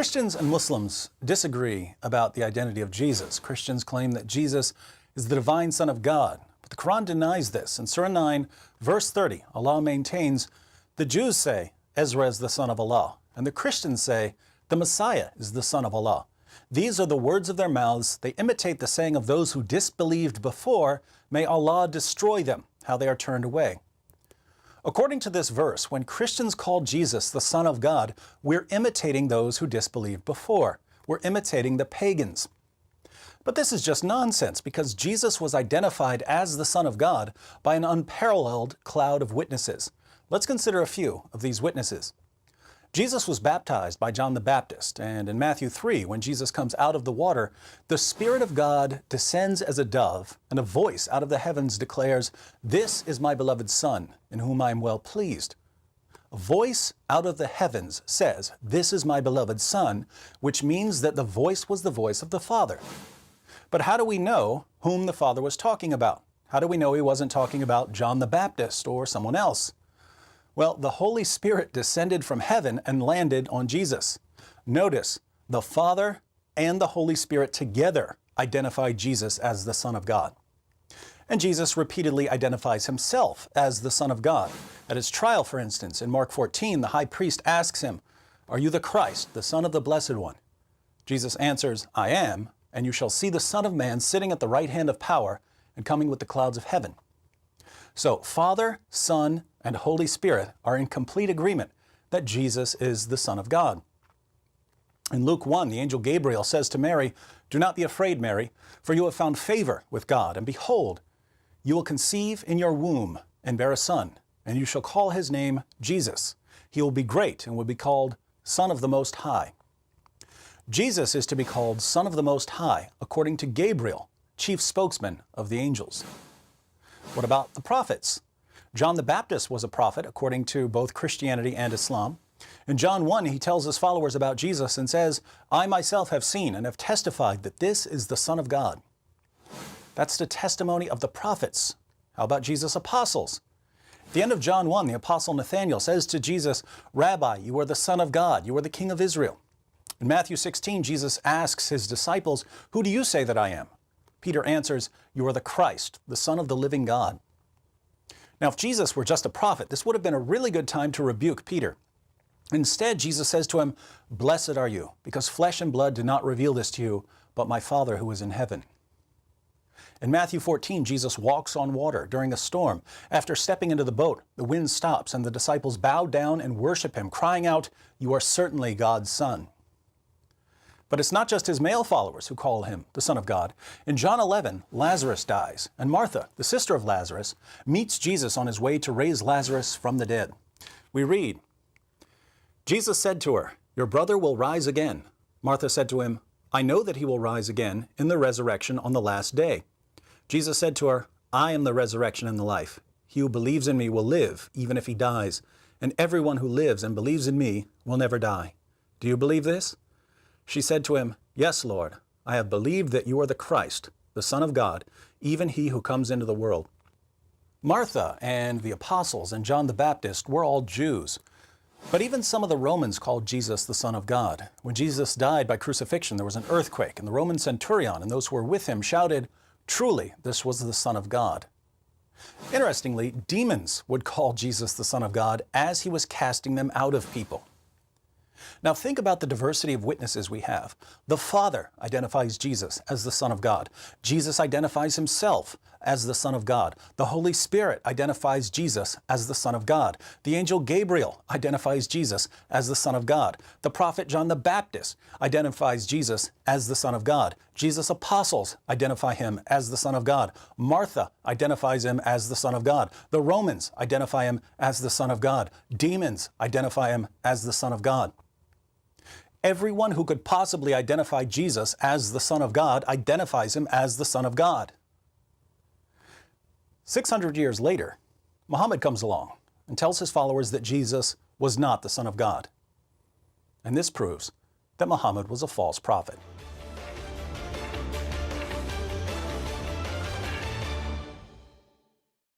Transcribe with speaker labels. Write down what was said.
Speaker 1: Christians and Muslims disagree about the identity of Jesus. Christians claim that Jesus is the divine Son of God, but the Quran denies this. In Surah 9, verse 30, Allah maintains, the Jews say Ezra is the son of Allah, and the Christians say the Messiah is the son of Allah. These are the words of their mouths. They imitate the saying of those who disbelieved before. May Allah destroy them, how they are turned away. According to this verse, when Christians call Jesus the Son of God, we're imitating those who disbelieved before. We're imitating the pagans. But this is just nonsense, because Jesus was identified as the Son of God by an unparalleled cloud of witnesses. Let's consider a few of these witnesses. Jesus was baptized by John the Baptist, and in Matthew 3, when Jesus comes out of the water, the Spirit of God descends as a dove, and a voice out of the heavens declares, "This is my beloved Son, in whom I am well pleased." A voice out of the heavens says, "This is my beloved Son," which means that the voice was the voice of the Father. But how do we know whom the Father was talking about? How do we know he wasn't talking about John the Baptist or someone else? Well, the Holy Spirit descended from heaven and landed on Jesus. Notice, the Father and the Holy Spirit together identify Jesus as the Son of God. And Jesus repeatedly identifies himself as the Son of God. At his trial, for instance, in Mark 14, the high priest asks him, "Are you the Christ, the Son of the Blessed One?" Jesus answers, "I am, and you shall see the Son of Man sitting at the right hand of power and coming with the clouds of heaven." So Father, Son, and Holy Spirit are in complete agreement that Jesus is the Son of God. In Luke 1, the angel Gabriel says to Mary, "Do not be afraid, Mary, for you have found favor with God, and behold, you will conceive in your womb and bear a son, and you shall call his name Jesus. He will be great and will be called Son of the Most High." Jesus is to be called Son of the Most High, according to Gabriel, chief spokesman of the angels. What about the prophets? John the Baptist was a prophet, according to both Christianity and Islam. In John 1, he tells his followers about Jesus and says, "I myself have seen and have testified that this is the Son of God." That's the testimony of the prophets. How about Jesus' apostles? At the end of John 1, the apostle Nathanael says to Jesus, "Rabbi, you are the Son of God, you are the King of Israel." In Matthew 16, Jesus asks his disciples, "Who do you say that I am?" Peter answers, "You are the Christ, the Son of the living God." Now, if Jesus were just a prophet, this would have been a really good time to rebuke Peter. Instead, Jesus says to him, "Blessed are you, because flesh and blood did not reveal this to you, but my Father who is in heaven." In Matthew 14, Jesus walks on water during a storm. After stepping into the boat, the wind stops and the disciples bow down and worship him, crying out, "You are certainly God's Son." But it's not just his male followers who call him the Son of God. In John 11, Lazarus dies, and Martha, the sister of Lazarus, meets Jesus on his way to raise Lazarus from the dead. We read, Jesus said to her, "Your brother will rise again." Martha said to him, "I know that he will rise again in the resurrection on the last day." Jesus said to her, "I am the resurrection and the life. He who believes in me will live, even if he dies, and everyone who lives and believes in me will never die. Do you believe this?" She said to him, "Yes, Lord, I have believed that you are the Christ, the Son of God, even he who comes into the world." Martha and the apostles and John the Baptist were all Jews. But even some of the Romans called Jesus the Son of God. When Jesus died by crucifixion, there was an earthquake, and the Roman centurion and those who were with him shouted, "Truly, this was the Son of God." Interestingly, demons would call Jesus the Son of God as he was casting them out of people. Now think about the diversity of witnesses we have. The Father identifies Jesus as the Son of God. Jesus identifies himself as the Son of God. The Holy Spirit identifies Jesus as the Son of God. The angel Gabriel identifies Jesus as the Son of God. The prophet John the Baptist identifies Jesus as the Son of God. Jesus' apostles identify him as the Son of God. Martha identifies him as the Son of God. The Romans identify him as the Son of God. Demons identify him as the Son of God. Everyone who could possibly identify Jesus as the Son of God identifies him as the Son of God. 600 years later, Muhammad comes along and tells his followers that Jesus was not the Son of God. And this proves that Muhammad was a false prophet.